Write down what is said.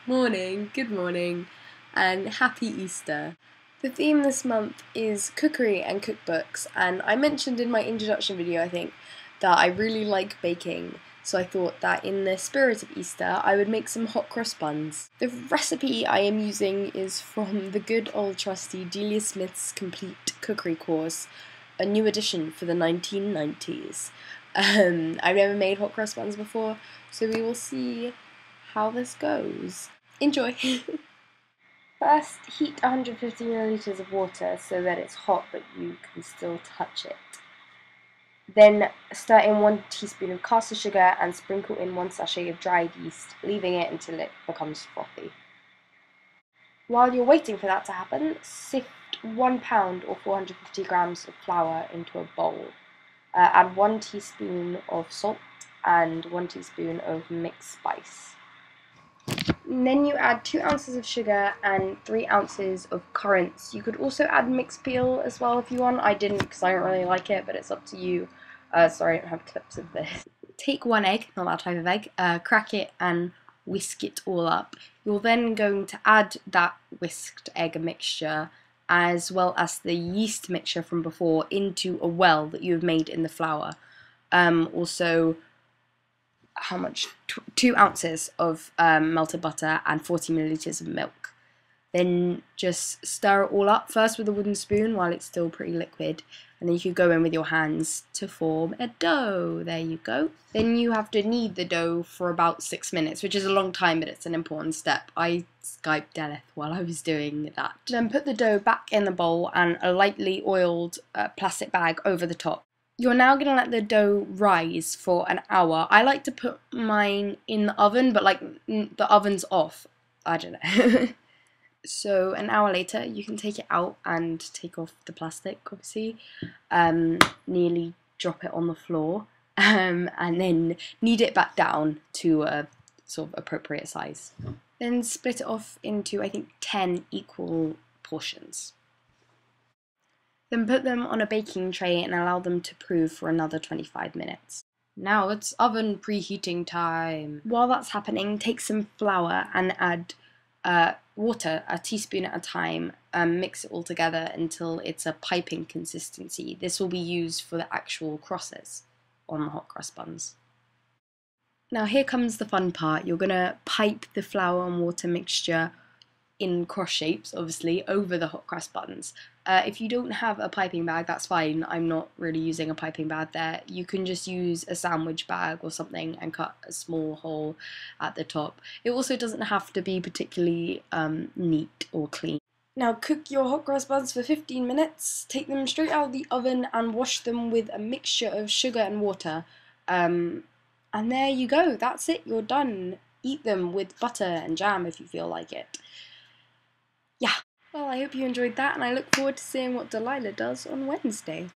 Morning, good morning, and happy Easter. The theme this month is cookery and cookbooks, and I mentioned in my introduction video, I think, that I really like baking, so I thought that in the spirit of Easter, I would make some hot cross buns. The recipe I am using is from the good old trusty Delia Smith's Complete Cookery course, a new edition for the 1990s. I've never made hot cross buns before, so we will see how this goes. Enjoy! First, heat 150 milliliters of water so that it's hot but you can still touch it. Then stir in 1 teaspoon of caster sugar and sprinkle in 1 sachet of dried yeast, leaving it until it becomes frothy. While you're waiting for that to happen, sift 1 pound or 450 grams of flour into a bowl. Add 1 teaspoon of salt and 1 teaspoon of mixed spice. And then you add 2 ounces of sugar and 3 ounces of currants. You could also add mixed peel as well if you want. I didn't because I don't really like it, but it's up to you. Sorry, I don't have clips of this. Take 1 egg, not that type of egg, crack it and whisk it all up. You're then going to add that whisked egg mixture as well as the yeast mixture from before into a well that you have made in the flour. Also, how much? 2 ounces of melted butter and 40 milliliters of milk. Then just stir it all up, first with a wooden spoon while it's still pretty liquid, and then you could go in with your hands to form a dough. There you go. Then you have to knead the dough for about 6 minutes, which is a long time, but it's an important step. I Skyped Deleth while I was doing that. Then put the dough back in the bowl and a lightly oiled plastic bag over the top. You're now going to let the dough rise for an hour. I like to put mine in the oven, but like the oven's off. I don't know. So an hour later, you can take it out and take off the plastic, obviously. Nearly drop it on the floor. And then knead it back down to a sort of appropriate size. Then split it off into, I think, 10 equal portions. Then put them on a baking tray and allow them to prove for another 25 minutes. Now it's oven preheating time. While that's happening, take some flour and add water, a teaspoon at a time. Mix it all together until it's a piping consistency. This will be used for the actual crosses on the hot cross buns. Now here comes the fun part. You're going to pipe the flour and water mixture in cross shapes, obviously, over the hot cross buns. If you don't have a piping bag, that's fine. I'm not really using a piping bag there. You can just use a sandwich bag or something and cut a small hole at the top. It also doesn't have to be particularly neat or clean. Now cook your hot cross buns for 15 minutes. Take them straight out of the oven and wash them with a mixture of sugar and water. And there you go. That's it. You're done. Eat them with butter and jam if you feel like it. Yeah. Well, I hope you enjoyed that, and I look forward to seeing what Delilah does on Wednesday.